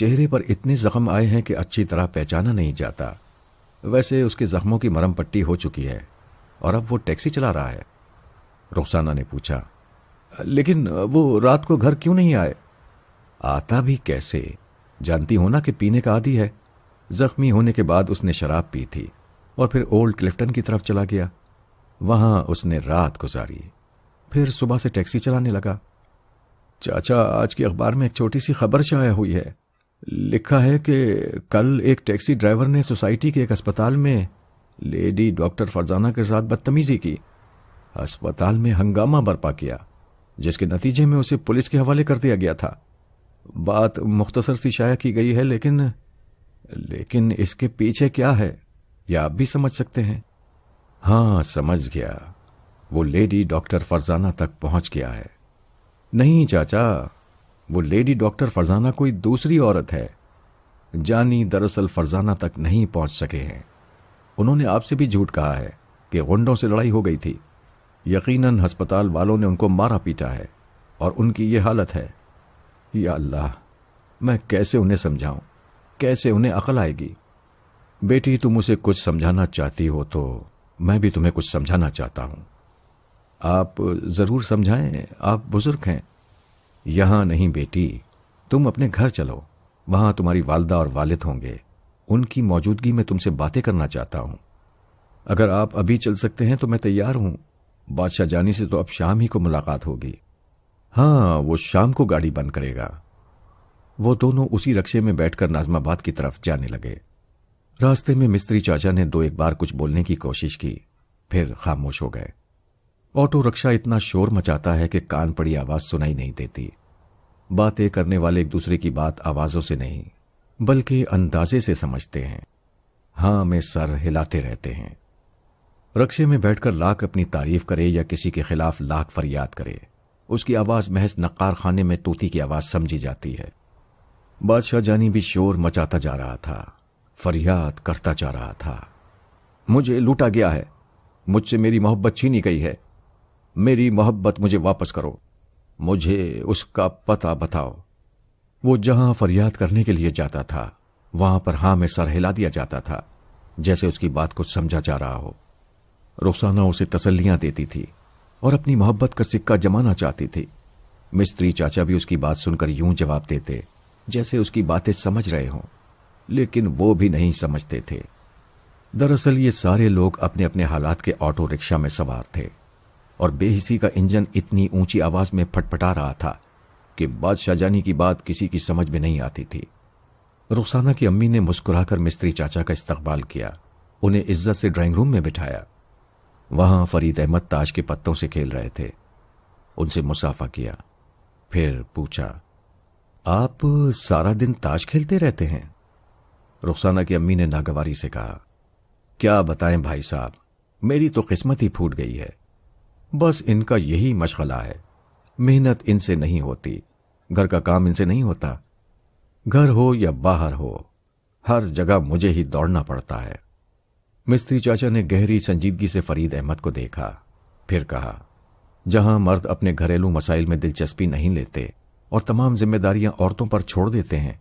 چہرے پر اتنے زخم آئے ہیں کہ اچھی طرح پہچانا نہیں جاتا۔ ویسے اس کے زخموں کی مرہم پٹی ہو چکی ہے اور اب وہ ٹیکسی چلا رہا ہے۔ رخسانہ نے پوچھا، لیکن وہ رات کو گھر کیوں نہیں آئے؟ آتا بھی کیسے؟ جانتی ہو نا کہ پینے کا عادی ہے۔ زخمی ہونے کے بعد اس نے شراب پی تھی اور پھر اولڈ کلفٹن کی طرف چلا گیا۔ وہاں اس نے رات گزاری، پھر صبح سے ٹیکسی چلانے لگا۔ چاچا، آج کے اخبار میں ایک چھوٹی سی خبر شائع ہوئی ہے۔ لکھا ہے کہ کل ایک ٹیکسی ڈرائیور نے سوسائٹی کے ایک اسپتال میں لیڈی ڈاکٹر فرزانہ کے ساتھ بدتمیزی کی۔ اسپتال میں ہنگامہ برپا کیا، جس کے نتیجے میں اسے پولیس کے حوالے کر دیا گیا تھا۔ بات مختصر سی شائع کی گئی ہے، لیکن اس کے پیچھے کیا ہے یہ آپ بھی سمجھ سکتے ہیں۔ ہاں، سمجھ گیا۔ وہ لیڈی ڈاکٹر فرزانہ تک پہنچ گیا ہے۔ نہیں چاچا، وہ لیڈی ڈاکٹر فرزانہ کوئی دوسری عورت ہے۔ جانی دراصل فرزانہ تک نہیں پہنچ سکے ہیں۔ انہوں نے آپ سے بھی جھوٹ کہا ہے کہ غنڈوں سے لڑائی ہو گئی تھی۔ یقیناً ہسپتال والوں نے ان کو مارا پیٹا ہے اور ان کی یہ حالت ہے۔ یا اللہ، میں کیسے انہیں سمجھاؤں، کیسے انہیں عقل آئے گی؟ بیٹی، تم اسے کچھ سمجھانا چاہتی ہو تو میں بھی تمہیں کچھ سمجھانا چاہتا ہوں۔ آپ ضرور سمجھائیں، آپ بزرگ ہیں۔ یہاں نہیں بیٹی، تم اپنے گھر چلو، وہاں تمہاری والدہ اور والد ہوں گے۔ ان کی موجودگی میں تم سے باتیں کرنا چاہتا ہوں۔ اگر آپ ابھی چل سکتے ہیں تو میں تیار ہوں۔ بادشاہ جانی سے تو اب شام ہی کو ملاقات ہوگی۔ ہاں، وہ شام کو گاڑی بند کرے گا۔ وہ دونوں اسی رکشے میں بیٹھ کر ناظم آباد کی طرف جانے لگے۔ راستے میں مستری چاچا نے 2-1 بار کچھ بولنے کی کوشش کی، پھر خاموش ہو گئے۔ آٹو رکشہ اتنا شور مچاتا ہے کہ کان پڑی آواز سنائی نہیں دیتی۔ باتیں کرنے والے ایک دوسرے کی بات آوازوں سے نہیں بلکہ اندازے سے سمجھتے ہیں۔ ہاں میں سر ہلاتے رہتے ہیں۔ رکشے میں بیٹھ کر لاکھ اپنی تعریف کرے یا کسی کے خلاف لاکھ فریاد کرے، اس کی آواز محض نقار خانے میں طوطی کی آواز سمجھی جاتی ہے۔ بادشاہ جانی بھی شور مچاتا جا رہا تھا، فریاد کرتا جا رہا تھا۔ مجھے لوٹا گیا ہے، مجھ سے میری محبت چھینی گئی ہے، میری محبت مجھے واپس کرو، مجھے اس کا پتہ بتاؤ۔ وہ جہاں فریاد کرنے کے لیے جاتا تھا وہاں پر ہاں میں سر ہلا دیا جاتا تھا، جیسے اس کی بات کو سمجھا جا رہا ہو۔ رخسانہ اسے تسلیاں دیتی تھی اور اپنی محبت کا سکہ جمانا چاہتی تھی۔ مستری چاچا بھی اس کی بات سن کر یوں جواب دیتے جیسے اس کی باتیں سمجھ رہے ہوں، لیکن وہ بھی نہیں سمجھتے تھے۔ دراصل یہ سارے لوگ اپنے اپنے حالات کے آٹو رکشہ میں سوار تھے اور بے حسی کا انجن اتنی اونچی آواز میں پھٹ پٹا رہا تھا کہ بادشاہ جانی کی بات کسی کی سمجھ میں نہیں آتی تھی۔ رخسانہ کی امی نے مسکرا کر مستری چاچا کا استقبال کیا، انہیں عزت سے ڈرائنگ روم میں بٹھایا۔ وہاں فرید احمد تاش کے پتوں سے کھیل رہے تھے۔ ان سے مصافحہ کیا، پھر پوچھا، آپ سارا دن تاش کھیلتے رہتے ہیں؟ رخسانہ کی امی نے ناگواری سے کہا، کیا بتائیں بھائی صاحب، میری تو قسمت ہی پھوٹ گئی ہے۔ بس ان کا یہی مشغلہ ہے، محنت ان سے نہیں ہوتی، گھر کا کام ان سے نہیں ہوتا، گھر ہو یا باہر ہو ہر جگہ مجھے ہی دوڑنا پڑتا ہے۔ مستری چاچا نے گہری سنجیدگی سے فرید احمد کو دیکھا، پھر کہا، جہاں مرد اپنے گھریلو مسائل میں دلچسپی نہیں لیتے اور تمام ذمہ داریاں عورتوں پر چھوڑ دیتے ہیں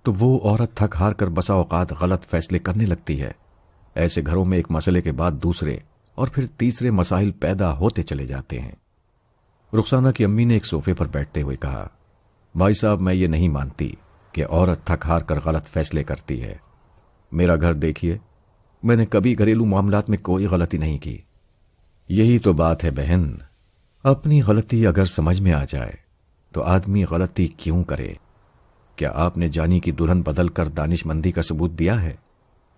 تو وہ عورت تھک ہار کر بسا اوقات غلط فیصلے کرنے لگتی ہے۔ ایسے گھروں میں ایک مسئلے کے بعد دوسرے اور پھر تیسرے مسائل پیدا ہوتے چلے جاتے ہیں۔ رخسانہ کی امی نے ایک صوفے پر بیٹھتے ہوئے کہا، بھائی صاحب میں یہ نہیں مانتی کہ عورت تھک ہار کر غلط فیصلے کرتی ہے۔ میرا گھر دیکھیے، میں نے کبھی گھریلو معاملات میں کوئی غلطی نہیں کی۔ یہی تو بات ہے بہن، اپنی غلطی اگر سمجھ میں آ جائے تو آدمی غلطی کیوں کرے؟ کیا آپ نے جانی کی دلہن بدل کر دانش مندی کا ثبوت دیا ہے؟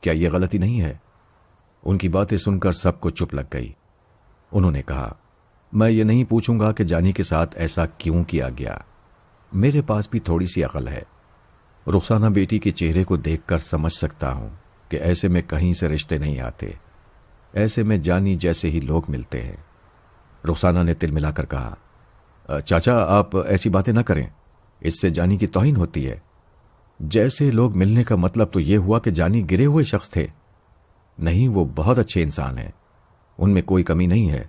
کیا یہ غلطی نہیں ہے؟ ان کی باتیں سن کر سب کو چپ لگ گئی۔ انہوں نے کہا، میں یہ نہیں پوچھوں گا کہ جانی کے ساتھ ایسا کیوں کیا گیا، میرے پاس بھی تھوڑی سی عقل ہے۔ رخسانہ بیٹی کے چہرے کو دیکھ کر سمجھ سکتا ہوں کہ ایسے میں کہیں سے رشتے نہیں آتے، ایسے میں جانی جیسے ہی لوگ ملتے ہیں۔ رخسانہ نے تل ملا کر کہا، چاچا آپ ایسی باتیں نہ کریں، اس سے جانی کی توہین ہوتی ہے۔ جیسے لوگ ملنے کا مطلب تو یہ ہوا کہ جانی گرے ہوئے شخص تھے۔ نہیں، وہ بہت اچھے انسان ہیں، ان میں کوئی کمی نہیں ہے،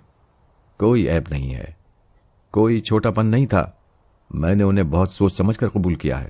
کوئی عیب نہیں ہے، کوئی چھوٹا پن نہیں تھا، میں نے انہیں بہت سوچ سمجھ کر قبول کیا ہے۔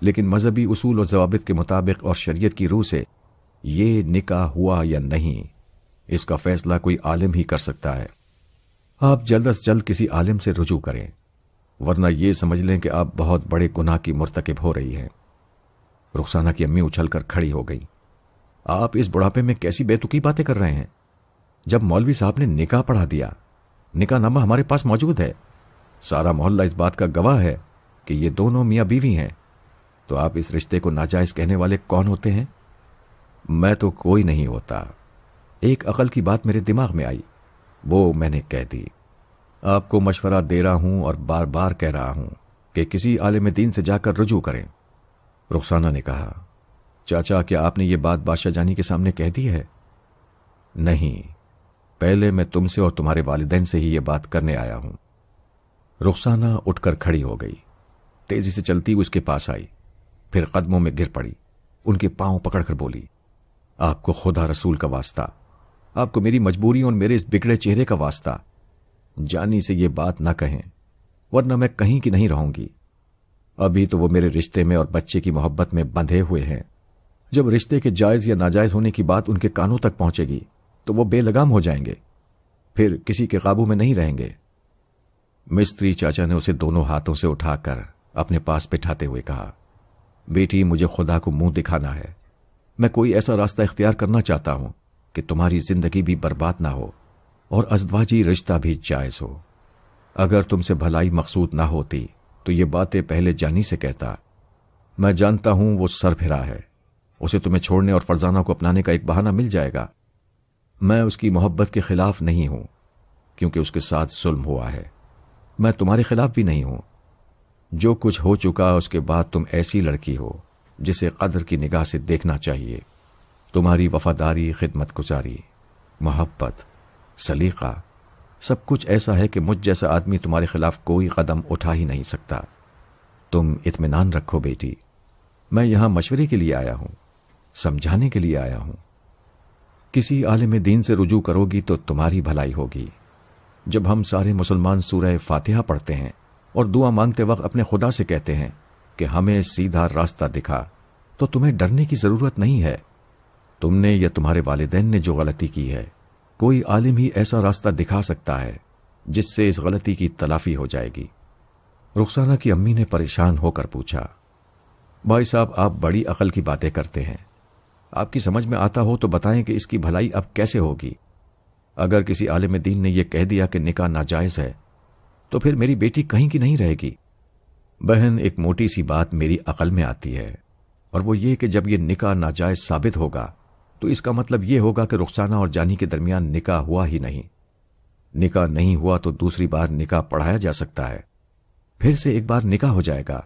لیکن مذہبی اصول اور ضوابط کے مطابق اور شریعت کی روح سے یہ نکاح ہوا یا نہیں، اس کا فیصلہ کوئی عالم ہی کر سکتا ہے۔ آپ جلد از جلد کسی عالم سے رجوع کریں، ورنہ یہ سمجھ لیں کہ آپ بہت بڑے گناہ کی مرتکب ہو رہی ہیں۔ رخسانہ کی امی اچھل کر کھڑی ہو گئی۔ آپ اس بڑھاپے میں کیسی بے تکی باتیں کر رہے ہیں؟ جب مولوی صاحب نے نکاح پڑھا دیا، نکاح نامہ ہمارے پاس موجود ہے، سارا محلہ اس بات کا گواہ ہے کہ یہ دونوں میاں بیوی ہیں، تو آپ اس رشتے کو ناجائز کہنے والے کون ہوتے ہیں؟ میں تو کوئی نہیں ہوتا۔ ایک عقل کی بات میرے دماغ میں آئی، وہ میں نے کہہ دی۔ آپ کو مشورہ دے رہا ہوں اور بار بار کہہ رہا ہوں کہ کسی عالم دین سے جا کر رجوع کریں۔ رخسانہ نے کہا، چاچا کیا آپ نے یہ بات بادشاہ جانی کے سامنے کہہ دی ہے؟ نہیں، پہلے میں تم سے اور تمہارے والدین سے ہی یہ بات کرنے آیا ہوں۔ رخسانہ اٹھ کر کھڑی ہو گئی، تیزی سے چلتی ہوئی اس کے پاس آئی، پھر قدموں میں گر پڑی، ان کے پاؤں پکڑ کر بولی، آپ کو خدا رسول کا واسطہ، آپ کو میری مجبوری اور میرے اس بگڑے چہرے کا واسطہ، جانی سے یہ بات نہ کہیں، ورنہ میں کہیں کی نہیں رہوں گی۔ ابھی تو وہ میرے رشتے میں اور بچے کی محبت میں بندھے ہوئے ہیں، جب رشتے کے جائز یا ناجائز ہونے کی بات ان کے کانوں تک پہنچے گی تو وہ بے لگام ہو جائیں گے، پھر کسی کے قابو میں نہیں رہیں گے۔ مستری چاچا نے اسے دونوں ہاتھوں سے اٹھا کر اپنے پاس بٹھاتے ہوئے کہا، بیٹی مجھے خدا کو منہ دکھانا ہے، میں کوئی ایسا راستہ اختیار کرنا چاہتا ہوں کہ تمہاری زندگی بھی برباد نہ ہو اور ازدواجی رشتہ بھی جائز ہو۔ اگر تم سے بھلائی مقصود نہ ہوتی تو یہ باتیں پہلے جانی سے کہتا۔ میں جانتا ہوں وہ سر پھرا ہے، اسے تمہیں چھوڑنے اور فرزانہ کو اپنانے کا ایک بہانہ مل جائے گا۔ میں اس کی محبت کے خلاف نہیں ہوں، کیونکہ اس کے ساتھ ظلم ہوا ہے۔ میں تمہارے خلاف بھی نہیں ہوں۔ جو کچھ ہو چکا اس کے بعد تم ایسی لڑکی ہو جسے قدر کی نگاہ سے دیکھنا چاہیے۔ تمہاری وفاداری، خدمت گزاری، محبت، سلیقہ، سب کچھ ایسا ہے کہ مجھ جیسا آدمی تمہارے خلاف کوئی قدم اٹھا ہی نہیں سکتا۔ تم اطمینان رکھو بیٹی، میں یہاں مشورے کے لیے آیا ہوں، سمجھانے کے لیے آیا ہوں۔ کسی عالم دین سے رجوع کرو گی تو تمہاری بھلائی ہوگی۔ جب ہم سارے مسلمان سورہ فاتحہ پڑھتے ہیں اور دعا مانگتے وقت اپنے خدا سے کہتے ہیں کہ ہمیں سیدھا راستہ دکھا، تو تمہیں ڈرنے کی ضرورت نہیں ہے۔ تم نے یا تمہارے والدین نے جو غلطی کی ہے، کوئی عالم ہی ایسا راستہ دکھا سکتا ہے جس سے اس غلطی کی تلافی ہو جائے گی۔ رخسانہ کی امی نے پریشان ہو کر پوچھا، بھائی صاحب آپ بڑی عقل کی باتیں کرتے ہیں، آپ کی سمجھ میں آتا ہو تو بتائیں کہ اس کی بھلائی اب کیسے ہوگی؟ اگر کسی عالم دین نے یہ کہہ دیا کہ نکاح ناجائز ہے تو پھر میری بیٹی کہیں کی نہیں رہے گی۔ بہن ایک موٹی سی بات میری عقل میں آتی ہے، اور وہ یہ کہ جب یہ نکاح ناجائز ثابت ہوگا تو اس کا مطلب یہ ہوگا کہ رخسانہ اور جانی کے درمیان نکاح ہوا ہی نہیں۔ نکاح نہیں ہوا تو دوسری بار نکاح پڑھایا جا سکتا ہے، پھر سے ایک بار نکاح ہو جائے گا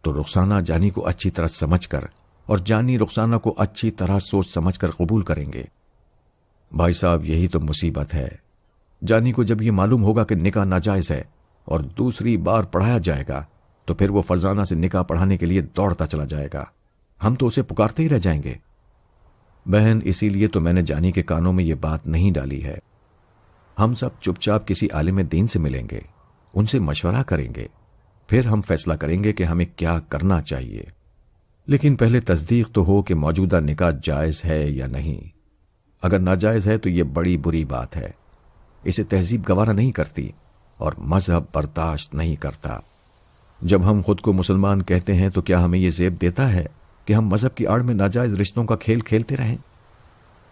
تو رخسانہ جانی کو اچھی طرح سمجھ کر اور جانی رخسانہ کو اچھی طرح سوچ سمجھ کر قبول کریں گے۔ بھائی صاحب یہی تو مصیبت ہے، جانی کو جب یہ معلوم ہوگا کہ نکاح ناجائز ہے اور دوسری بار پڑھایا جائے گا تو پھر وہ فرزانہ سے نکاح پڑھانے کے لیے دوڑتا چلا جائے گا، ہم تو اسے پکارتے ہی رہ جائیں گے۔ بہن اسی لیے تو میں نے جانی کے کانوں میں یہ بات نہیں ڈالی ہے۔ ہم سب چپ چاپ کسی عالم دین سے ملیں گے، ان سے مشورہ کریں گے، پھر ہم فیصلہ کریں گے کہ ہمیں کیا کرنا چاہیے۔ لیکن پہلے تصدیق تو ہو کہ موجودہ نکاح جائز ہے یا نہیں۔ اگر ناجائز ہے تو یہ بڑی بری بات ہے، اسے تہذیب گوارا نہیں کرتی اور مذہب برداشت نہیں کرتا۔ جب ہم خود کو مسلمان کہتے ہیں تو کیا ہمیں یہ زیب دیتا ہے کہ ہم مذہب کی آڑ میں ناجائز رشتوں کا کھیل کھیلتے رہیں؟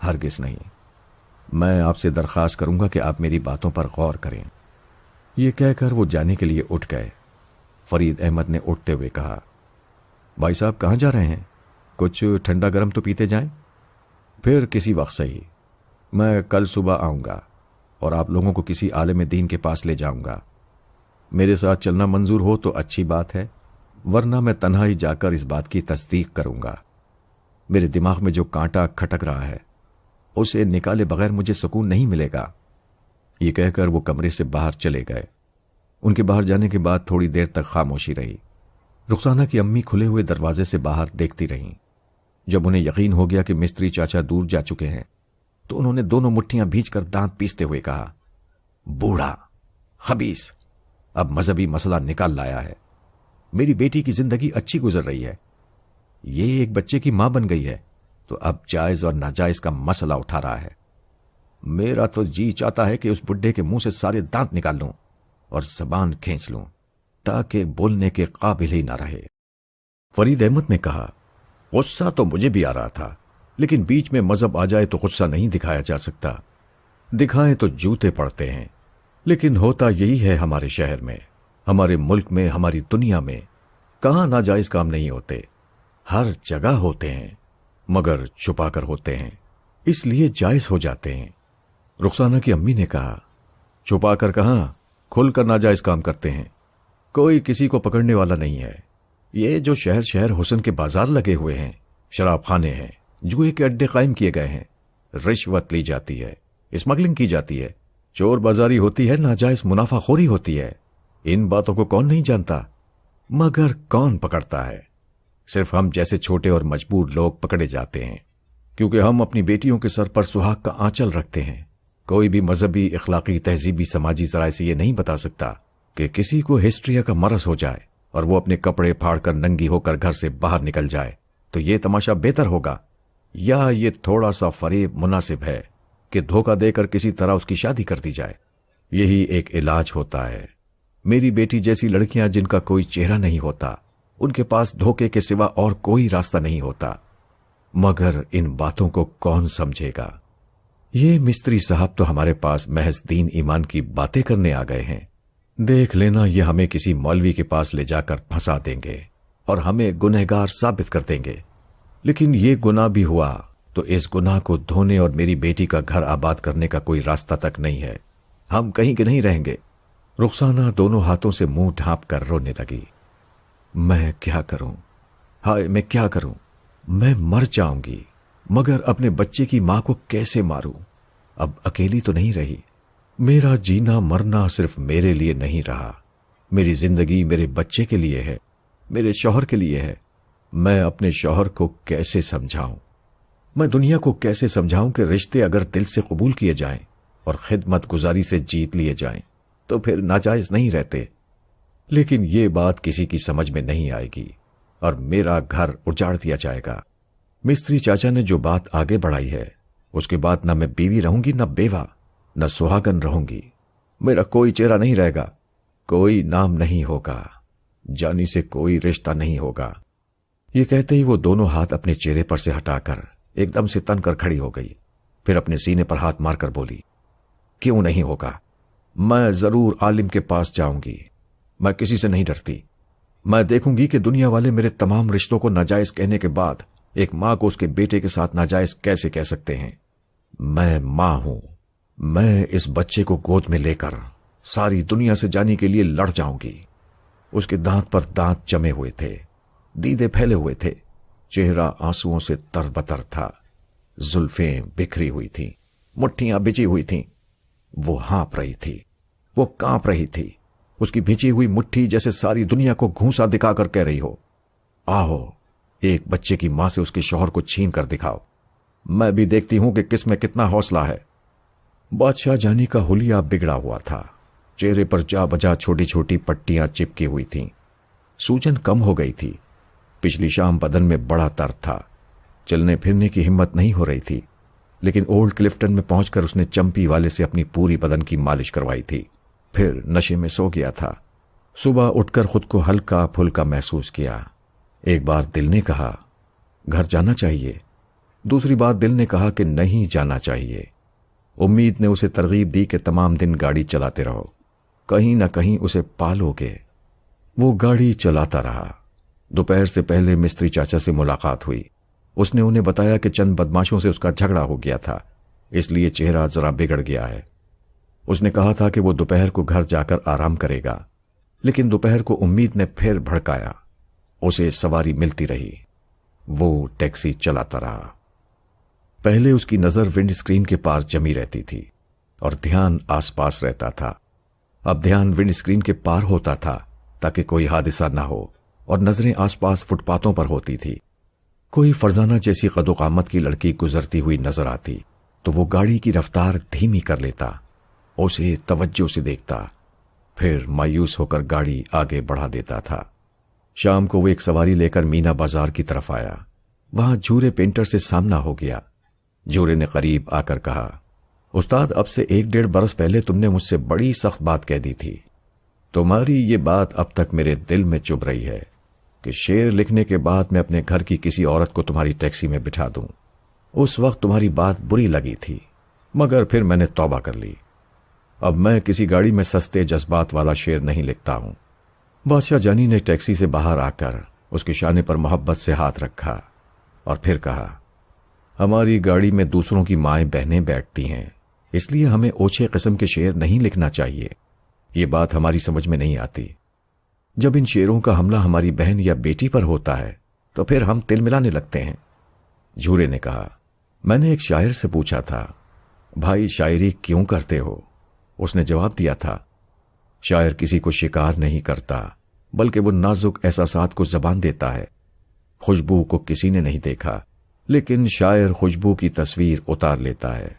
ہرگز نہیں۔ میں آپ سے درخواست کروں گا کہ آپ میری باتوں پر غور کریں۔ یہ کہہ کر وہ جانے کے لیے اٹھ گئے۔ فرید احمد نے اٹھتے ہوئے کہا، بھائی صاحب کہاں جا رہے ہیں؟ کچھ ٹھنڈا گرم تو پیتے جائیں۔ پھر کسی وقت صحیح، میں کل صبح آؤں گا اور آپ لوگوں کو کسی عالم دین کے پاس لے جاؤں گا۔ میرے ساتھ چلنا منظور ہو تو اچھی بات ہے، ورنہ میں تنہا ہی جا کر اس بات کی تصدیق کروں گا۔ میرے دماغ میں جو کانٹا کھٹک رہا ہے اسے نکالے بغیر مجھے سکون نہیں ملے گا۔ یہ کہہ کر وہ کمرے سے باہر چلے گئے۔ ان کے باہر جانے کے بعد تھوڑی دیر تک خاموشی رہی۔ رخسانہ کی امی کھلے ہوئے دروازے سے باہر دیکھتی رہیں۔ جب انہیں یقین ہو گیا کہ مستری چاچا دور جا چکے ہیں تو انہوں نے دونوں مٹھیاں بھیج کر دانت پیستے ہوئے کہا، بوڑھا خبیث، اب مذہبی مسئلہ نکال لایا ہے۔ میری بیٹی کی زندگی اچھی گزر رہی ہے، یہ ایک بچے کی ماں بن گئی ہے تو اب جائز اور ناجائز کا مسئلہ اٹھا رہا ہے۔ میرا تو جی چاہتا ہے کہ اس بڈھے کے منہ سے سارے دانت نکال لوں اور زبان کھینچ لوں تاکہ بولنے کے قابل ہی نہ رہے۔ فرید احمد نے کہا، غصہ تو مجھے بھی آ رہا تھا، لیکن بیچ میں مذہب آ جائے تو غصہ نہیں دکھایا جا سکتا۔ دکھائیں تو جوتے پڑتے ہیں، لیکن ہوتا یہی ہے ہمارے شہر میں، ہمارے ملک میں، ہماری دنیا میں۔ کہاں ناجائز کام نہیں ہوتے؟ ہر جگہ ہوتے ہیں، مگر چھپا کر ہوتے ہیں، اس لیے جائز ہو جاتے ہیں۔ رخسانہ کی امی نے کہا، چھپا کر کہاں، کھل کر ناجائز کام کرتے ہیں۔ کوئی کسی کو پکڑنے والا نہیں ہے۔ یہ جو شہر شہر حسن کے بازار لگے ہوئے ہیں، شراب خانے ہیں، جوئے کے اڈے قائم کیے گئے ہیں، رشوت لی جاتی ہے، اسمگلنگ کی جاتی ہے، چور بازاری ہوتی ہے، ناجائز منافع خوری ہوتی ہے۔ ان باتوں کو کون نہیں جانتا؟ مگر کون پکڑتا ہے؟ صرف ہم جیسے چھوٹے اور مجبور لوگ پکڑے جاتے ہیں، کیونکہ ہم اپنی بیٹیوں کے سر پر سہاگ کا آنچل رکھتے ہیں۔ کوئی بھی مذہبی، اخلاقی، تہذیبی، سماجی ذرائع سے یہ نہیں بتا سکتا کہ کسی کو ہسٹریا کا مرض ہو جائے اور وہ اپنے کپڑے پھاڑ کر ننگی ہو کر گھر سے باہر نکل جائے تو یہ تماشا بہتر ہوگا، یا یہ تھوڑا سا فریب مناسب ہے کہ دھوکہ دے کر کسی طرح اس کی شادی کر دی جائے۔ یہی ایک علاج ہوتا ہے۔ میری بیٹی جیسی لڑکیاں جن کا کوئی چہرہ نہیں ہوتا، ان کے پاس دھوکے کے سوا اور کوئی راستہ نہیں ہوتا۔ مگر ان باتوں کو کون سمجھے گا؟ یہ مستری صاحب تو ہمارے پاس محض دین ایمان کی باتیں کرنے آ گئے ہیں۔ دیکھ لینا یہ ہمیں کسی مولوی کے پاس لے جا کر پھنسا دیں گے اور ہمیں گنہگار ثابت کر دیں گے۔ لیکن یہ گناہ بھی ہوا تو اس گناہ کو دھونے اور میری بیٹی کا گھر آباد کرنے کا کوئی راستہ تک نہیں ہے۔ ہم کہیں کے نہیں رہیں گے۔ رخسانہ دونوں ہاتھوں سے منہ ڈھانپ کر رونے لگی۔ میں کیا کروں؟ ہائے میں کیا کروں؟ میں مر جاؤں گی، مگر اپنے بچے کی ماں کو کیسے ماروں؟ اب اکیلی تو نہیں رہی۔ میرا جینا مرنا صرف میرے لیے نہیں رہا، میری زندگی میرے بچے کے لیے ہے، میرے شوہر کے لیے ہے۔ میں اپنے شوہر کو کیسے سمجھاؤں؟ میں دنیا کو کیسے سمجھاؤں کہ رشتے اگر دل سے قبول کیے جائیں اور خدمت گزاری سے جیت لیے جائیں تو پھر ناجائز نہیں رہتے؟ لیکن یہ بات کسی کی سمجھ میں نہیں آئے گی اور میرا گھر اجاڑ دیا جائے گا۔ مستری چاچا نے جو بات آگے بڑھائی ہے، اس کے بعد نہ میں بیوی رہوں گی، نہ بیوہ، نہ سہاگن رہوں گی۔ میرا کوئی چہرہ نہیں رہے گا، کوئی نام نہیں ہوگا، جانی سے کوئی رشتہ نہیں ہوگا۔ یہ کہتے ہی وہ دونوں ہاتھ اپنے چہرے پر سے ہٹا کر ایک دم سے تن کر کھڑی ہو گئی، پھر اپنے سینے پر ہاتھ مار کر بولی، کیوں نہیں ہوگا؟ میں ضرور عالم کے پاس جاؤں گی۔ میں کسی سے نہیں ڈرتی۔ میں دیکھوں گی کہ دنیا والے میرے تمام رشتوں کو ناجائز کہنے کے بعد ایک ماں کو اس کے بیٹے کے ساتھ ناجائز کیسے کہہ سکتے ہیں۔ میں ماں ہوں، میں اس بچے کو گود میں لے کر ساری دنیا سے جانے کے لیے لڑ جاؤں گی۔ اس کے دانت پر دانت جمے ہوئے تھے، دیدے پھیلے ہوئے تھے، چہرہ آنسوؤں سے تربتر تھا، زلفیں بکھری ہوئی تھیں، مٹھیاں بچی ہوئی تھیں۔ وہ ہانپ رہی تھی، وہ کانپ رہی تھی۔ اس کی بھیجی ہوئی مٹھی جیسے ساری دنیا کو گھونسا دکھا کر کہہ رہی ہو، آہو ایک بچے کی ماں سے اس کے شوہر کو چھین کر دکھاؤ، میں بھی دیکھتی ہوں کہ کس میں کتنا حوصلہ ہے۔ بادشاہ جانی کا حلیہ بگڑا ہوا تھا، چہرے پر جا بجا چھوٹی چھوٹی پٹیاں چپکی ہوئی تھیں، سوجن کم ہو گئی تھی۔ پچھلی شام بدن میں بڑا درد تھا، چلنے پھرنے کی ہمت نہیں ہو رہی تھی، لیکن اولڈ کلفٹن میں پہنچ کر اس نے چمپی والے سے اپنی پوری بدن کی مالش کروائی تھی، پھر نشے میں سو گیا تھا۔ صبح اٹھ کر خود کو ہلکا پھلکا محسوس کیا۔ ایک بار دل نے کہا گھر جانا چاہیے، دوسری بار دل نے کہا کہ نہیں جانا چاہیے۔ امید نے اسے ترغیب دی کہ تمام دن گاڑی چلاتے رہو، کہیں نہ کہیں اسے پالو گے۔ وہ گاڑی چلاتا رہا۔ دوپہر سے پہلے مستری چاچا سے ملاقات ہوئی۔ اس نے انہیں بتایا کہ چند بدماشوں سے اس کا جھگڑا ہو گیا تھا، اس لیے چہرہ ذرا بگڑ گیا ہے۔ اس نے کہا تھا کہ وہ دوپہر کو گھر جا کر آرام کرے گا، لیکن دوپہر کو امید نے پھر بھڑکایا۔ اسے سواری ملتی رہی، وہ ٹیکسی چلاتا رہا۔ پہلے اس کی نظر ونڈ اسکرین کے پاس جمی رہتی تھی اور دھیان آس پاس رہتا تھا۔ اب دھیان ونڈ اسکرین کے پار ہوتا تھا تاکہ کوئی حادثہ نہ ہو، اور نظریں آس پاس فٹ پاتھوں پر ہوتی تھی۔ کوئی فرزانہ جیسی قد و قامت کی لڑکی گزرتی ہوئی نظر آتی تو وہ گاڑی کی رفتار دھیمی کر لیتا، اسے توجہ سے دیکھتا، پھر مایوس ہو کر گاڑی آگے بڑھا دیتا تھا۔ شام کو وہ ایک سواری لے کر مینا بازار کی طرف آیا۔ وہاں جھورے پینٹر سے سامنا ہو گیا۔ جھورے نے قریب آ کر کہا، استاد، اب سے 1-1.5 برس پہلے تم نے مجھ سے بڑی سخت بات کہہ دی تھی۔ تمہاری یہ بات اب تک میرے دل میں چبھ رہی ہے کہ شعر لکھنے کے بعد میں اپنے گھر کی کسی عورت کو تمہاری ٹیکسی میں بٹھا دوں۔ اس وقت تمہاری بات بری لگی تھی، مگر پھر میں نے توبہ کر لی۔ اب میں کسی گاڑی میں سستے جذبات والا شعر نہیں لکھتا ہوں۔ بادشاہ جانی نے ٹیکسی سے باہر آ کر اس کے شانے پر محبت سے ہاتھ رکھا اور پھر کہا، ہماری گاڑی میں دوسروں کی مائیں بہنیں بیٹھتی ہیں، اس لیے ہمیں اوچھے قسم کے شعر نہیں لکھنا چاہیے۔ یہ بات ہماری سمجھ میں نہیں آتی۔ جب ان شعروں کا حملہ ہماری بہن یا بیٹی پر ہوتا ہے تو پھر ہم تل ملانے لگتے ہیں۔ جھورے نے کہا، میں نے ایک شاعر سے پوچھا تھا، بھائی شاعری کیوں کرتے ہو؟ اس نے جواب دیا تھا، شاعر کسی کو شکار نہیں کرتا، بلکہ وہ نازک احساسات کو زبان دیتا ہے۔ خوشبو کو کسی نے نہیں دیکھا، لیکن شاعر خوشبو کی تصویر اتار لیتا ہے۔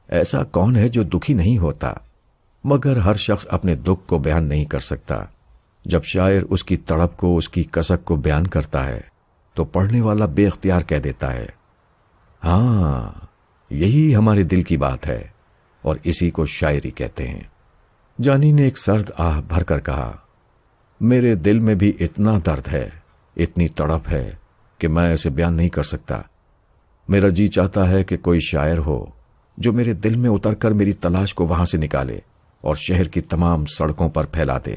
ایسا کون ہے جو دکھی نہیں ہوتا؟ مگر ہر شخص اپنے دکھ کو بیان نہیں کر سکتا۔ جب شاعر اس کی تڑپ کو، اس کی کسک کو بیان کرتا ہے تو پڑھنے والا بے اختیار کہہ دیتا ہے، ہاں یہی ہمارے دل کی بات ہے، اور اسی کو شاعری کہتے ہیں۔ جانی نے ایک سرد آہ بھر کر کہا، میرے دل میں بھی اتنا درد ہے، اتنی تڑپ ہے کہ میں اسے بیان نہیں کر سکتا۔ میرا جی چاہتا ہے کہ کوئی شاعر ہو جو میرے دل میں اتر کر میری تلاش کو وہاں سے نکالے اور شہر کی تمام سڑکوں پر پھیلا دے۔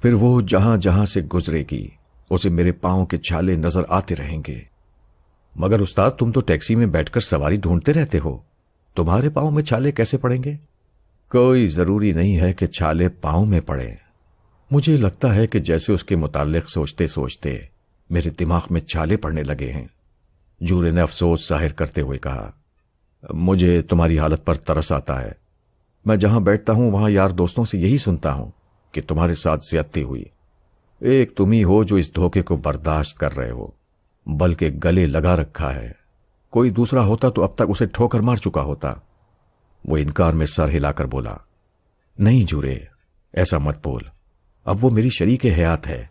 پھر وہ جہاں جہاں سے گزرے گی اسے میرے پاؤں کے چھالے نظر آتے رہیں گے۔ مگر استاد، تم تو ٹیکسی میں بیٹھ کر سواری ڈھونڈتے رہتے ہو، تمہارے پاؤں میں چھالے کیسے پڑیں گے؟ کوئی ضروری نہیں ہے کہ چھالے پاؤں میں پڑیں۔ مجھے لگتا ہے کہ جیسے اس کے متعلق سوچتے سوچتے میرے دماغ میں چھالے پڑنے لگے ہیں۔ جھورے نے افسوس ظاہر کرتے ہوئے کہا، مجھے تمہاری حالت پر ترس آتا ہے۔ میں جہاں بیٹھتا ہوں وہاں یار دوستوں سے یہی سنتا ہوں کہ تمہارے ساتھ زیادتی ہوئی۔ ایک تم ہی ہو جو اس دھوکے کو برداشت کر رہے ہو، بلکہ گلے لگا رکھا ہے۔ کوئی دوسرا ہوتا تو اب تک اسے ٹھوکر مار چکا ہوتا۔ وہ انکار میں سر ہلا کر بولا، نہیں جھورے، ایسا مت بول۔ اب وہ میری شریک حیات ہے،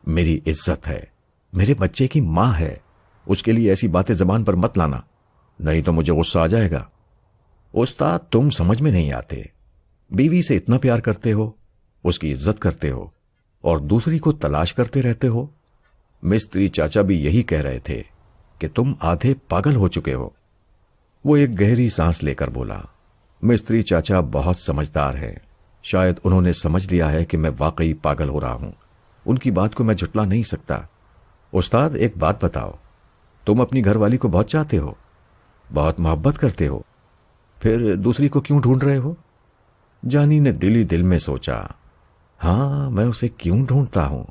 میری عزت ہے، میرے بچے کی ماں ہے۔ اس کے لیے ایسی باتیں زبان پر مت لانا، نہیں تو مجھے غصہ آ جائے گا۔ استاد، تم سمجھ میں نہیں آتے۔ بیوی سے اتنا پیار کرتے ہو، اس کی عزت کرتے ہو، اور دوسری کو تلاش کرتے رہتے ہو۔ مستری چاچا بھی یہی کہہ رہے تھے کہ تم آدھے پاگل ہو چکے ہو۔ وہ ایک گہری سانس لے کر بولا، مستری چاچا بہت سمجھدار ہیں، شاید انہوں نے سمجھ لیا ہے کہ میں واقعی پاگل ہو رہا ہوں۔ ان کی بات کو میں جھٹلا نہیں سکتا۔ استاد، ایک بات بتاؤ، تم اپنی گھر والی کو بہت چاہتے ہو، بہت محبت کرتے ہو، پھر دوسری کو کیوں ڈھونڈ رہے ہو؟ جانی نے دل ہی دل میں سوچا، ہاں میں اسے کیوں ڈھونڈتا ہوں؟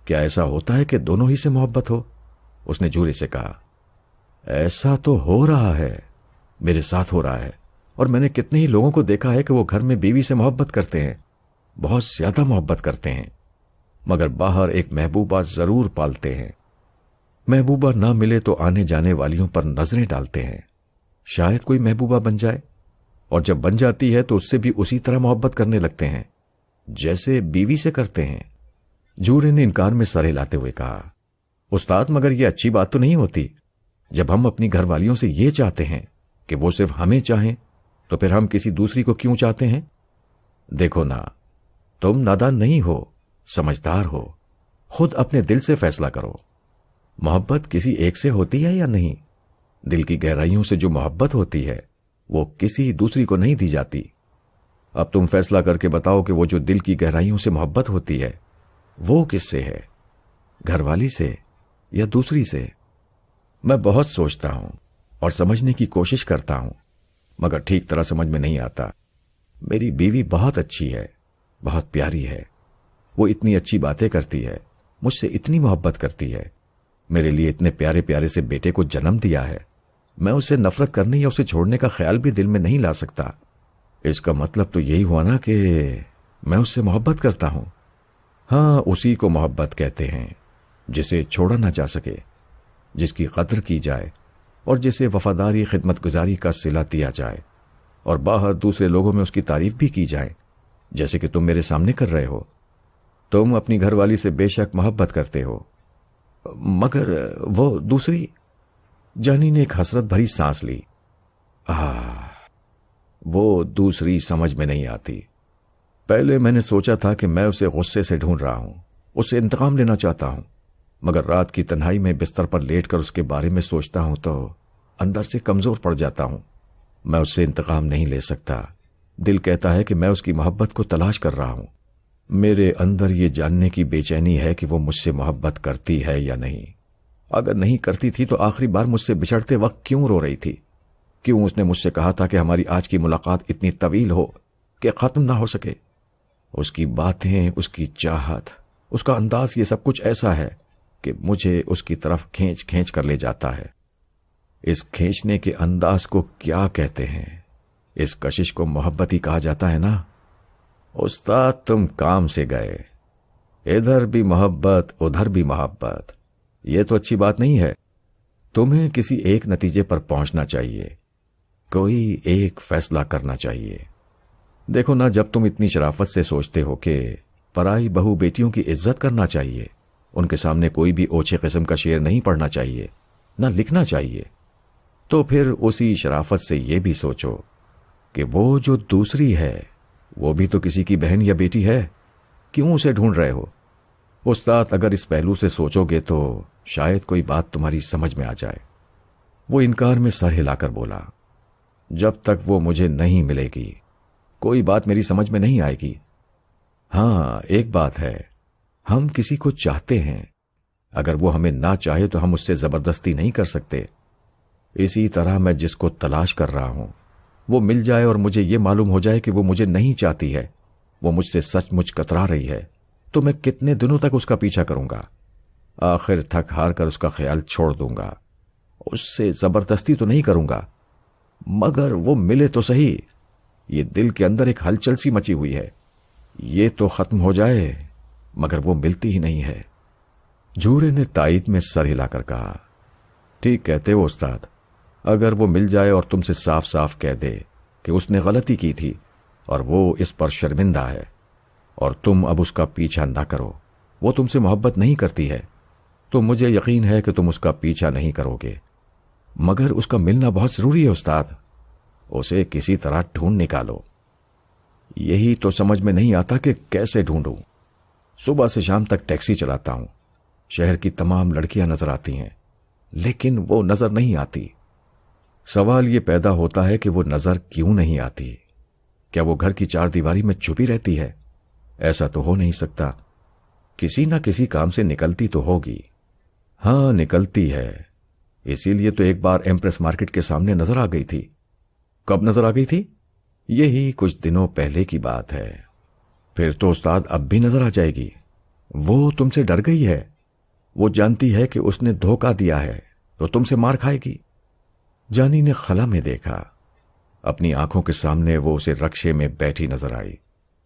کیا ایسا ہوتا ہے کہ دونوں ہی سے محبت ہو؟ اس نے جھورے سے کہا، ایسا تو ہو رہا ہے، میرے ساتھ ہو رہا ہے، اور میں نے کتنے ہی لوگوں کو دیکھا ہے کہ وہ گھر میں بیوی سے محبت کرتے ہیں، بہت زیادہ محبت کرتے ہیں، مگر باہر ایک محبوبہ ضرور پالتے ہیں۔ محبوبہ نہ ملے تو آنے جانے والیوں پر نظریں ڈالتے ہیں، شاید کوئی محبوبہ بن جائے، اور جب بن جاتی ہے تو اس سے بھی اسی طرح محبت کرنے لگتے ہیں جیسے بیوی سے کرتے ہیں۔ جھورے نے انکار میں سر ہلاتے ہوئے کہا، استاد، مگر یہ اچھی بات تو نہیں ہوتی۔ جب ہم اپنی گھر والیوں سے یہ چاہتے ہیں کہ وہ صرف ہمیں چاہیں تو پھر ہم کسی دوسری کو کیوں چاہتے ہیں؟ دیکھو نا، تم نادان نہیں ہو، سمجھدار ہو، خود اپنے دل سے فیصلہ کرو۔ محبت کسی ایک سے ہوتی ہے یا نہیں؟ دل کی گہرائیوں سے جو محبت ہوتی ہے وہ کسی دوسری کو نہیں دی جاتی۔ اب تم فیصلہ کر کے بتاؤ کہ وہ جو دل کی گہرائیوں سے محبت ہوتی ہے وہ کس سے ہے، گھر والی سے یا دوسری سے؟ میں بہت سوچتا ہوں اور سمجھنے کی کوشش کرتا ہوں، مگر ٹھیک طرح سمجھ میں نہیں آتا۔ میری بیوی بہت اچھی ہے، بہت پیاری ہے، وہ اتنی اچھی باتیں کرتی ہے، مجھ سے اتنی محبت کرتی ہے، میرے لیے اتنے پیارے پیارے سے بیٹے کو جنم دیا ہے۔ میں اسے نفرت کرنے یا اسے چھوڑنے کا خیال بھی دل میں نہیں لا سکتا۔ اس کا مطلب تو یہی ہوا نا کہ میں اس سے محبت کرتا ہوں۔ ہاں، اسی کو محبت کہتے ہیں جسے چھوڑا نہ جا سکے، جس کی قدر کی جائے اور جسے وفاداری خدمت گزاری کا صلہ دیا جائے، اور باہر دوسرے لوگوں میں اس کی تعریف بھی کی جائے، جیسے کہ تم میرے سامنے کر رہے ہو۔ تم اپنی گھر والی سے بے شک محبت کرتے ہو، مگر وہ دوسری؟ جانی نے ایک حسرت بھری سانس لی۔ وہ دوسری سمجھ میں نہیں آتی۔ پہلے میں نے سوچا تھا کہ میں اسے غصے سے ڈھونڈ رہا ہوں، اس سے انتقام لینا چاہتا ہوں، مگر رات کی تنہائی میں بستر پر لیٹ کر اس کے بارے میں سوچتا ہوں تو اندر سے کمزور پڑ جاتا ہوں۔ میں اس سے انتقام نہیں لے سکتا۔ دل کہتا ہے کہ میں اس کی محبت کو تلاش کر رہا ہوں۔ میرے اندر یہ جاننے کی بے چینی ہے کہ وہ مجھ سے محبت کرتی ہے یا نہیں۔ اگر نہیں کرتی تھی تو آخری بار مجھ سے بچھڑتے وقت کیوں رو رہی تھی؟ کیوں اس نے مجھ سے کہا تھا کہ ہماری آج کی ملاقات اتنی طویل ہو کہ ختم نہ ہو سکے؟ اس کی باتیں، اس کی چاہت، اس کا انداز، یہ سب کچھ ایسا ہے کہ مجھے اس کی طرف کھینچ کھینچ کر لے جاتا ہے۔ اس کھینچنے کے انداز کو کیا کہتے ہیں؟ اس کشش کو محبت ہی کہا جاتا ہے نا؟ استاد تم کام سے گئے، ادھر بھی محبت ادھر بھی محبت، یہ تو اچھی بات نہیں ہے۔ تمہیں کسی ایک نتیجے پر پہنچنا چاہیے، کوئی ایک فیصلہ کرنا چاہیے۔ دیکھو نا، جب تم اتنی شرافت سے سوچتے ہو کہ پرائی بہو بیٹیوں کی عزت کرنا چاہیے، ان کے سامنے کوئی بھی اوچھے قسم کا شعر نہیں پڑھنا چاہیے، نہ لکھنا چاہیے، تو پھر اسی شرافت سے یہ بھی سوچو کہ وہ جو دوسری ہے وہ بھی تو کسی کی بہن یا بیٹی ہے، کیوں اسے ڈھونڈ رہے ہو؟ استاد اگر اس پہلو سے سوچو گے تو شاید کوئی بات تمہاری سمجھ میں آ جائے۔ وہ انکار میں سر ہلا کر بولا، جب تک وہ مجھے نہیں ملے گی کوئی بات میری سمجھ میں نہیں آئے گی۔ ہاں ایک بات ہے، ہم کسی کو چاہتے ہیں، اگر وہ ہمیں نہ چاہے تو ہم اس سے زبردستی نہیں کر سکتے۔ اسی طرح میں جس کو تلاش کر رہا ہوں وہ مل جائے اور مجھے یہ معلوم ہو جائے کہ وہ مجھے نہیں چاہتی ہے، وہ مجھ سے سچ مچ کترا رہی ہے، تو میں کتنے دنوں تک اس کا پیچھا کروں گا؟ آخر تھک ہار کر اس کا خیال چھوڑ دوں گا، اس سے زبردستی تو نہیں کروں گا، مگر وہ ملے تو صحیح۔ یہ دل کے اندر ایک ہلچل سی مچی ہوئی ہے، یہ تو ختم ہو جائے، مگر وہ ملتی ہی نہیں ہے۔ جھورے نے تائید میں سر ہلا کر کہا، ٹھیک کہتے ہو استاد، اگر وہ مل جائے اور تم سے صاف صاف کہہ دے کہ اس نے غلطی کی تھی اور وہ اس پر شرمندہ ہے، اور تم اب اس کا پیچھا نہ کرو، وہ تم سے محبت نہیں کرتی ہے، تو مجھے یقین ہے کہ تم اس کا پیچھا نہیں کرو گے، مگر اس کا ملنا بہت ضروری ہے استاد، اسے کسی طرح ڈھونڈ نکالو۔ یہی تو سمجھ میں نہیں آتا کہ کیسے ڈھونڈوں۔ صبح سے شام تک ٹیکسی چلاتا ہوں، شہر کی تمام لڑکیاں نظر آتی ہیں، لیکن وہ نظر نہیں آتی۔ سوال یہ پیدا ہوتا ہے کہ وہ نظر کیوں نہیں آتی؟ کیا وہ گھر کی چار دیواری میں چھپی رہتی ہے؟ ایسا تو ہو نہیں سکتا، کسی نہ کسی کام سے نکلتی تو ہوگی۔ ہاں نکلتی ہے، اسی لیے تو ایک بار ایمپریس مارکیٹ کے سامنے نظر آ گئی تھی۔ کب نظر آ گئی تھی؟ یہی کچھ دنوں پہلے کی بات ہے۔ پھر تو استاد اب بھی نظر آ جائے گی۔ وہ تم سے ڈر گئی ہے، وہ جانتی ہے کہ اس نے دھوکہ دیا ہے تو تم سے مار کھائے گی۔ جانی نے خلا میں دیکھا، اپنی آنکھوں کے سامنے وہ اسے رکشے میں بیٹھی نظر آئی،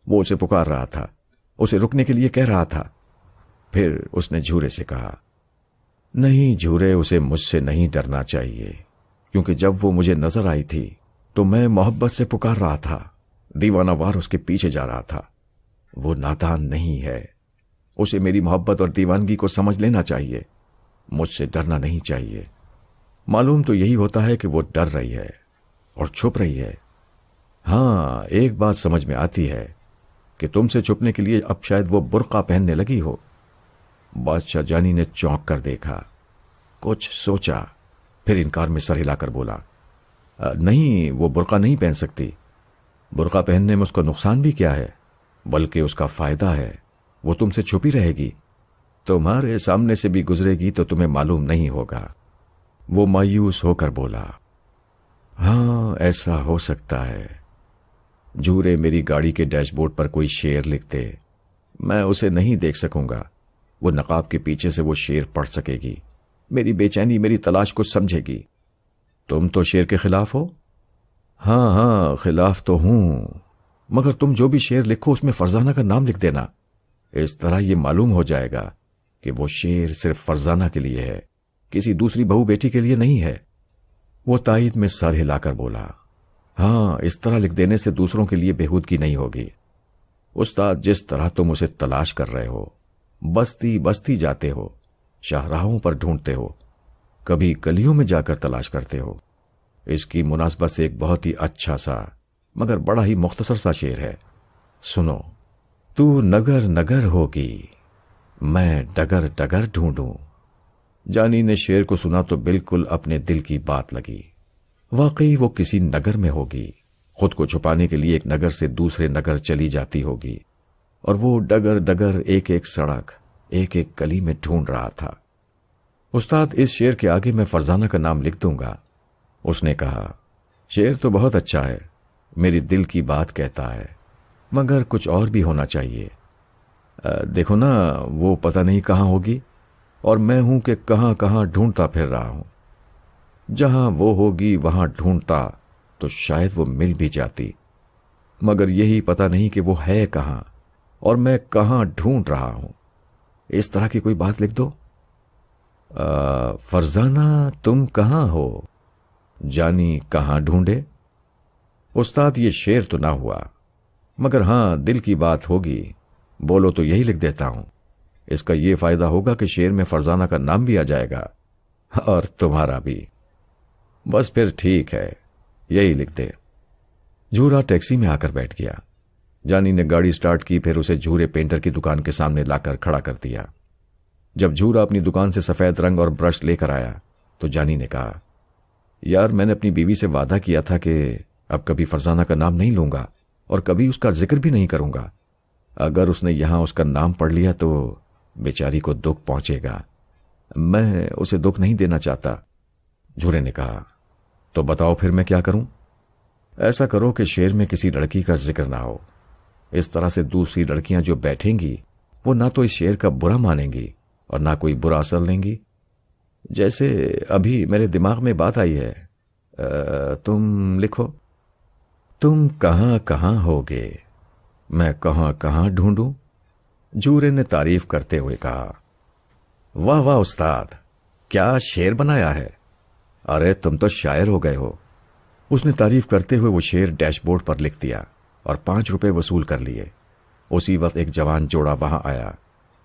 وہ اسے پکار رہا تھا، اسے رکنے کے لیے کہہ رہا تھا۔ پھر اس نے جھورے سے کہا، نہیں جھورے، اسے مجھ سے نہیں ڈرنا چاہیے، کیونکہ جب وہ مجھے نظر آئی تھی تو میں محبت سے پکار رہا تھا، دیوانہ وار اس کے پیچھے جا رہا تھا۔ وہ نادان نہیں ہے، اسے میری محبت اور دیوانگی کو سمجھ لینا چاہیے، مجھ سے ڈرنا نہیں چاہیے۔ معلوم تو یہی ہوتا ہے کہ وہ ڈر رہی ہے اور چھپ رہی ہے۔ ہاں ایک بات سمجھ میں آتی ہے کہ تم سے چھپنے کے لیے اب شاید وہ برقع پہننے لگی ہو۔ بادشاہ جانی نے چونک کر دیکھا، کچھ سوچا، پھر انکار میں سر ہلا کر بولا، نہیں وہ برقع نہیں پہن سکتی، برقع پہننے میں اس کا نقصان بھی کیا ہے، بلکہ اس کا فائدہ ہے، وہ تم سے چھپی رہے گی، تمہارے سامنے سے بھی گزرے گی تو تمہیں معلوم نہیں ہوگا۔ وہ مایوس ہو کر بولا، ہاں ایسا ہو سکتا ہے۔ جھورے میری گاڑی کے ڈیش بورڈ پر کوئی شعر لکھتے، میں اسے نہیں دیکھ سکوں گا، وہ نقاب کے پیچھے سے وہ شعر پڑھ سکے گی، میری بے چینی، میری تلاش کو سمجھے گی۔ تم تو شعر کے خلاف ہو؟ ہاں خلاف تو ہوں، مگر تم جو بھی شعر لکھو اس میں فرزانہ کا نام لکھ دینا، اس طرح یہ معلوم ہو جائے گا کہ وہ شعر صرف فرزانہ کے لیے ہے، کسی دوسری بہو بیٹی کے لیے نہیں ہے۔ وہ تائید میں سر ہلا کر بولا، ہاں اس طرح لکھ دینے سے دوسروں کے لیے بےہودگی نہیں ہوگی۔ استاد، جس طرح تم اسے تلاش کر رہے ہو، بستی بستی جاتے ہو، شاہراہوں پر ڈھونڈتے ہو، کبھی گلیوں میں جا کر تلاش کرتے ہو، اس کی مناسبت سے ایک بہت ہی اچھا سا مگر بڑا ہی مختصر سا شعر ہے، سنو۔ تو نگر نگر ہوگی، میں ڈگر ڈگر ڈھونڈوں۔ جانی نے شعر کو سنا تو بالکل اپنے دل کی بات لگی۔ واقعی وہ کسی نگر میں ہوگی، خود کو چھپانے کے لیے ایک نگر سے دوسرے نگر چلی جاتی ہوگی، اور وہ ڈگر ڈگر ایک ایک سڑک، ایک ایک گلی میں ڈھونڈ رہا تھا۔ استاد، اس شعر کے آگے میں فرزانہ کا نام لکھ دوں گا۔ اس نے کہا، شعر تو بہت اچھا ہے، میری دل کی بات کہتا ہے، مگر کچھ اور بھی ہونا چاہیے۔ دیکھو نا، وہ پتہ نہیں کہاں ہوگی، اور میں ہوں کہ کہاں کہاں ڈھونڈتا پھر رہا ہوں۔ جہاں وہ ہوگی وہاں ڈھونڈتا تو شاید وہ مل بھی جاتی، مگر یہی پتہ نہیں کہ وہ ہے کہاں اور میں کہاں ڈھونڈ رہا ہوں۔ اس طرح کی کوئی بات لکھ دو۔ فرزانہ تم کہاں ہو، جانی کہاں ڈھونڈے؟ استاد، یہ شعر تو نہ ہوا، مگر ہاں دل کی بات ہوگی، بولو تو یہی لکھ دیتا ہوں۔ اس کا یہ فائدہ ہوگا کہ شعر میں فرزانہ کا نام بھی آ جائے گا، اور تمہارا بھی۔ بس پھر ٹھیک ہے، یہی لکھ دے۔ جھورا ٹیکسی میں آ کر بیٹھ گیا۔ جانی نے گاڑی سٹارٹ کی، پھر اسے جھورے پینٹر کی دکان کے سامنے لا کر کھڑا کر دیا۔ جب جھورا اپنی دکان سے سفید رنگ اور برش لے کر آیا تو جانی نے کہا، یار میں نے اپنی بیوی سے وعدہ کیا تھا کہ اب کبھی فرزانہ کا نام نہیں لوں گا اور کبھی اس کا ذکر بھی نہیں کروں گا۔ اگر اس نے یہاں اس کا نام پڑھ لیا تو بیچاری کو دکھ پہنچے گا، میں اسے دکھ نہیں دینا چاہتا۔ جھورے نے کہا، تو بتاؤ پھر میں کیا کروں؟ ایسا کرو کہ شعر میں کسی لڑکی کا ذکر نہ ہو، اس طرح سے دوسری لڑکیاں جو بیٹھیں گی وہ نہ تو اس شعر کا برا مانیں گی اور نہ کوئی برا اثر لیں گی۔ جیسے ابھی میرے دماغ میں بات آئی ہے، تم لکھو، تم کہاں کہاں ہوگے، میں کہاں کہاں ڈھونڈوں۔ جھورے نے تعریف کرتے ہوئے کہا، واہ واہ استاد، کیا شعر بنایا ہے، ارے تم تو شاعر ہو گئے ہو۔ اس نے تعریف کرتے ہوئے وہ شعر ڈیش بورڈ پر لکھ دیا اور 5 روپے وصول کر لیے۔ اسی وقت ایک جوان جوڑا وہاں آیا۔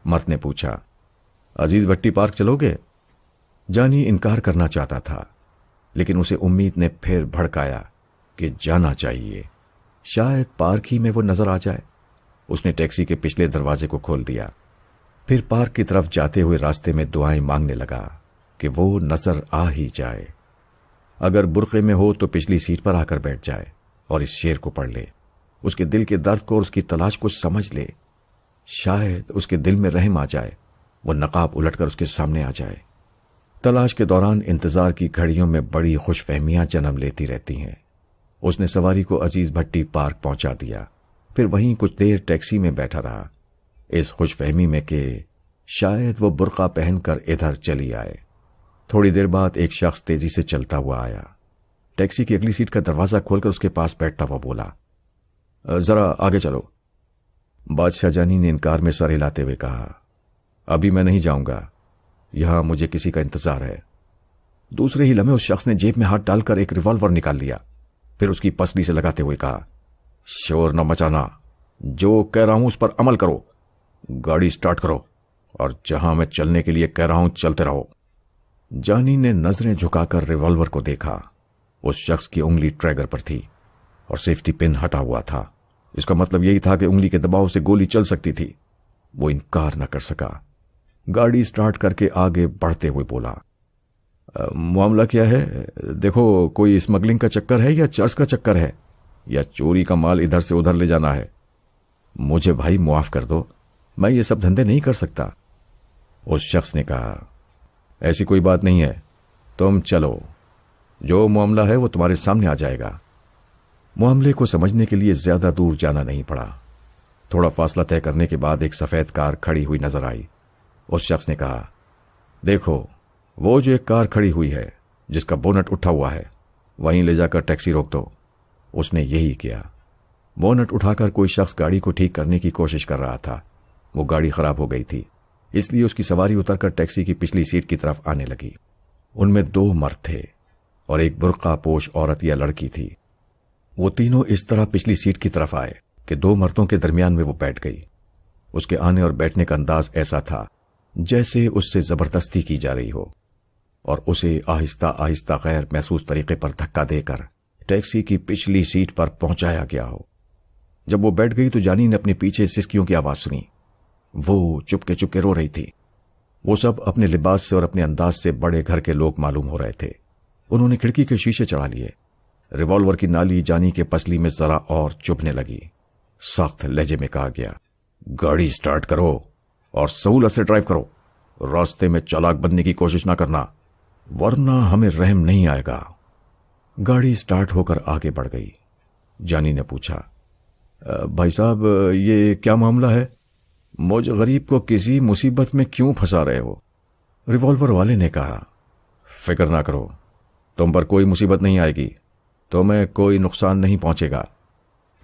مرد نے پوچھا، عزیز بھٹی پارک چلو گے؟ جانی انکار کرنا چاہتا تھا، لیکن اسے امید نے پھر بھڑکایا کہ جانا چاہیے، شاید پارک ہی میں وہ نظر آ جائے۔ اس نے ٹیکسی کے پچھلے دروازے کو کھول دیا، پھر پارک کی طرف جاتے ہوئے راستے میں دعائیں مانگنے لگا کہ وہ نظر آ ہی جائے۔ اگر برقعے میں ہو تو پچھلی سیٹ پر آ کر بیٹھ جائے اور اس شعر کو پڑھ لے، اس کے دل کے درد کو اور اس کی تلاش کو سمجھ لے، شاید اس کے دل میں رحم آ جائے، وہ نقاب الٹ کر اس کے سامنے آ جائے۔ تلاش کے دوران انتظار کی گھڑیوں میں بڑی خوش فہمیاں جنم لیتی رہتی ہیں۔ اس نے سواری کو عزیز بھٹی پارک پہنچا دیا، پھر وہیں کچھ دیر ٹیکسی میں بیٹھا رہا، اس خوش فہمی میں کہ شاید وہ برقع پہن کر ادھر چلی آئے۔ تھوڑی دیر بعد ایک شخص تیزی سے چلتا ہوا آیا۔ ٹیکسی کی اگلی سیٹ کا دروازہ کھول کر اس کے پاس بیٹھتا ہوا بولا، ذرا آگے چلو۔ بادشاہ جانی نے انکار میں سر ہلاتے ہوئے کہا، ابھی میں نہیں جاؤں گا، یہاں مجھے کسی کا انتظار ہے۔ دوسرے ہی لمحے اس شخص نے جیب میں ہاتھ ڈال کر ایک ریوالور نکال لیا، پھر اس کی پسلی سے لگاتے ہوئے کہا، شور نہ مچانا، جو کہہ رہا ہوں اس پر عمل کرو، گاڑی سٹارٹ کرو اور جہاں میں چلنے کے لیے کہہ رہا ہوں چلتے رہو۔ جانی نے نظریں جھکا کر ریوالور کو دیکھا۔ اس شخص کی انگلی ٹریگر پر تھی اور سیفٹی پن ہٹا ہوا تھا۔ اس کا مطلب یہی تھا کہ انگلی کے دباؤ سے گولی چل سکتی تھی۔ وہ انکار نہ کر سکا۔ گاڑی سٹارٹ کر کے آگے بڑھتے ہوئے بولا، معاملہ کیا ہے؟ دیکھو، کوئی اسمگلنگ کا چکر ہے یا چرس کا چکر ہے یا چوری کا مال ادھر سے ادھر لے جانا ہے؟ مجھے بھائی معاف کر دو، میں یہ سب دھندے نہیں کر سکتا۔ اس شخص نے کہا، ایسی کوئی بات نہیں ہے، تم چلو، جو معاملہ ہے وہ تمہارے سامنے آ جائے گا۔ معاملے کو سمجھنے کے لیے زیادہ دور جانا نہیں پڑا۔ تھوڑا فاصلہ طے کرنے کے بعد ایک سفید کار کھڑی ہوئی نظر آئی۔ اس شخص نے کہا، دیکھو وہ جو ایک کار کھڑی ہوئی ہے جس کا بونٹ اٹھا ہوا ہے، وہیں لے جا کر ٹیکسی روک دو۔ اس نے یہی کیا۔ بونٹ اٹھا کر کوئی شخص گاڑی کو ٹھیک کرنے کی کوشش کر رہا تھا۔ وہ گاڑی خراب ہو گئی تھی، اس لیے اس کی سواری اتر کر ٹیکسی کی پچھلی سیٹ کی طرف آنے لگی۔ ان میں 2 مرد تھے اور ایک برقع پوش عورت یا لڑکی تھی۔ وہ تینوں اس طرح پچھلی سیٹ کی طرف آئے کہ دو مردوں کے درمیان میں وہ بیٹھ گئی۔ اس کے آنے اور بیٹھنے کا انداز ایسا تھا جیسے اس سے زبردستی کی جا رہی ہو، اور اسے آہستہ آہستہ غیر محسوس طریقے پر دھکا دے کر ٹیکسی کی پچھلی سیٹ پر پہنچایا گیا ہو۔ جب وہ بیٹھ گئی تو جانی نے اپنے پیچھے سسکیوں کی آواز سنی۔ وہ چپکے چپکے رو رہی تھی۔ وہ سب اپنے لباس سے اور اپنے انداز سے بڑے گھر کے لوگ معلوم ہو رہے تھے۔ انہوں نے کھڑکی کے شیشے چڑھا لیے۔ ریوالور کی نالی جانی کے پسلی میں ذرا اور چبھنے لگی۔ سخت لہجے میں کہا گیا، گاڑی سٹارٹ کرو اور سہولت سے ڈرائیو کرو۔ راستے میں چالاک بننے کی کوشش نہ کرنا ورنہ ہمیں رحم نہیں آئے گا۔ گاڑی سٹارٹ ہو کر آگے بڑھ گئی۔ جانی نے پوچھا، بھائی صاحب یہ کیا معاملہ ہے؟ مجھ غریب کو کسی مصیبت میں کیوں پھنسا رہے ہو؟ ریوالور والے نے کہا، فکر نہ کرو، تم پر کوئی مصیبت نہیں آئے گی، تمہیں کوئی نقصان نہیں پہنچے گا۔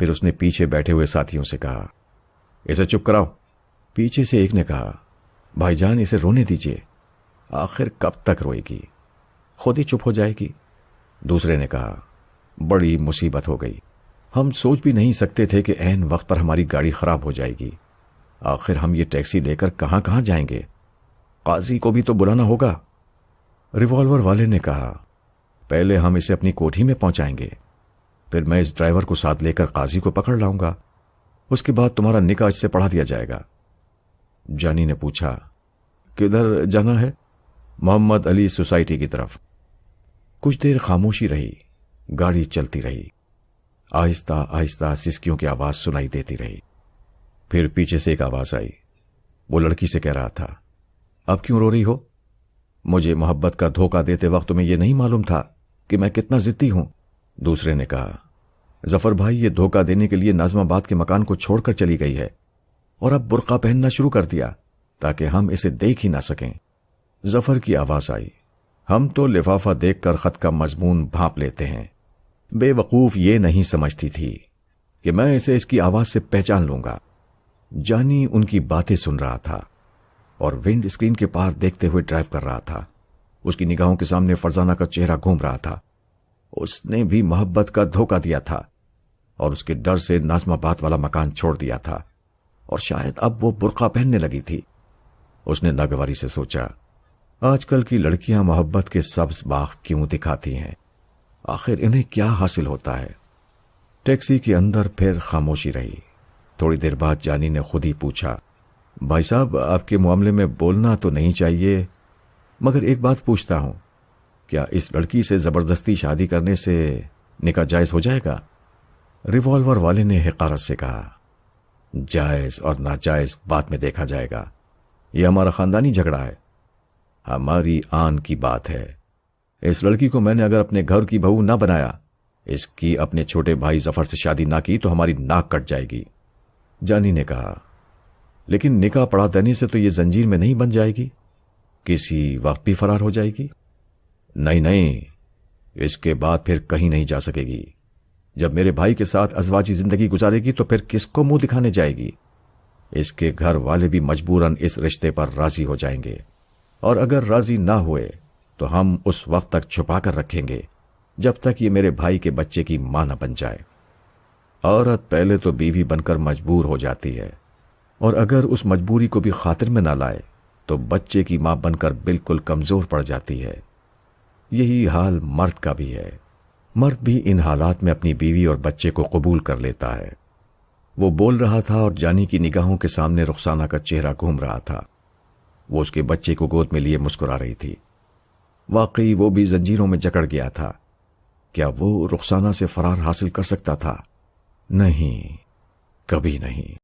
پھر اس نے پیچھے بیٹھے ہوئے ساتھیوں سے کہا، اسے چپ کراؤ۔ پیچھے سے ایک نے کہا، بھائی جان اسے رونے دیجیے، آخر کب تک روئے گی، خود ہی چپ ہو جائے گی۔ دوسرے نے کہا، بڑی مصیبت ہو گئی، ہم سوچ بھی نہیں سکتے تھے کہ عین وقت پر ہماری گاڑی خراب ہو جائے گی۔ آخر ہم یہ ٹیکسی لے کر کہاں کہاں جائیں گے؟ قاضی کو بھی تو بلانا ہوگا۔ ریوالور والے نے کہا، پہلے ہم اسے اپنی کوٹھی میں پہنچائیں گے، پھر میں اس ڈرائیور کو ساتھ لے کر قاضی کو پکڑ لاؤں گا، اس کے بعد تمہارا نکاح اس سے پڑھا دیا جائے گا۔ جانی نے پوچھا، کدھر جانا ہے؟ محمد علی سوسائٹی کی طرف۔ کچھ دیر خاموشی رہی، گاڑی چلتی رہی، آہستہ آہستہ سسکیوں کی آواز سنائی دیتی رہی۔ پھر پیچھے سے ایک آواز آئی۔ وہ لڑکی سے کہہ رہا تھا، اب کیوں رو رہی ہو؟ مجھے محبت کا دھوکہ دیتے وقت تمہیں یہ نہیں معلوم تھا کہ میں کتنا ضدی ہوں؟ دوسرے نے کہا، ظفر بھائی یہ دھوکہ دینے کے لیے ناظم آباد کے مکان کو چھوڑ کر چلی گئی ہے اور اب برقع پہننا شروع کر دیا تاکہ ہم اسے دیکھ ہی نہ سکیں۔ ظفر کی آواز آئی، ہم تو لفافہ دیکھ کر خط کا مضمون بھانپ لیتے ہیں، بے وقوف یہ نہیں سمجھتی تھی کہ میں اسے اس کی آواز سے پہچان لوں گا۔ جانی ان کی باتیں سن رہا تھا اور ونڈ اسکرین کے پار دیکھتے ہوئے ڈرائیو کر رہا تھا۔ اس کی نگاہوں کے سامنے فرزانہ کا چہرہ گھوم رہا تھا۔ اس نے بھی محبت کا دھوکہ دیا تھا اور اس کے ڈر سے ناظم آباد والا مکان چھوڑ دیا تھا، اور شاید اب وہ برقع پہننے لگی تھی۔ اس نے ناگواری سے سوچا، آج کل کی لڑکیاں محبت کے سبز باغ کیوں دکھاتی ہیں؟ آخر انہیں کیا حاصل ہوتا ہے؟ ٹیکسی کے اندر پھر خاموشی رہی۔ تھوڑی دیر بعد جانی نے خود ہی پوچھا، بھائی صاحب آپ کے معاملے میں بولنا تو نہیں چاہیے، مگر ایک بات پوچھتا ہوں، کیا اس لڑکی سے زبردستی شادی کرنے سے نکاح جائز ہو جائے گا؟ ریوالور والے نے حقارت سے کہا، جائز اور ناجائز بعد میں دیکھا جائے گا، یہ ہمارا خاندانی جھگڑا ہے، ہماری آن کی بات ہے۔ اس لڑکی کو میں نے اگر اپنے گھر کی بہو نہ بنایا، اس کی اپنے چھوٹے بھائی ظفر سے شادی نہ کی تو ہماری ناک کٹ جائے گی۔ جانی نے کہا، لیکن نکاح پڑھا دینے سے تو یہ زنجیر میں نہیں بن جائے گی، کسی وقت بھی فرار ہو جائے گی۔ نہیں نہیں، اس کے بعد پھر کہیں نہیں جا سکے گی۔ جب میرے بھائی کے ساتھ ازواجی زندگی گزارے گی تو پھر کس کو منہ دکھانے جائے گی؟ اس کے گھر والے بھی مجبوراً اس رشتے پر راضی ہو جائیں گے، اور اگر راضی نہ ہوئے تو ہم اس وقت تک چھپا کر رکھیں گے جب تک یہ میرے بھائی کے بچے کی ماں نہ بن جائے۔ عورت پہلے تو بیوی بن کر مجبور ہو جاتی ہے، اور اگر اس مجبوری کو بھی خاطر میں نہ لائے تو بچے کی ماں بن کر بالکل کمزور پڑ جاتی ہے۔ یہی حال مرد کا بھی ہے، مرد بھی ان حالات میں اپنی بیوی اور بچے کو قبول کر لیتا ہے۔ وہ بول رہا تھا اور جانی کی نگاہوں کے سامنے رخسانہ کا چہرہ گھوم رہا تھا۔ وہ اس کے بچے کو گود میں لیے مسکرا رہی تھی۔ واقعی وہ بھی زنجیروں میں جکڑ گیا تھا۔ کیا وہ رخسانہ سے فرار حاصل کر سکتا تھا؟ نہیں، کبھی نہیں۔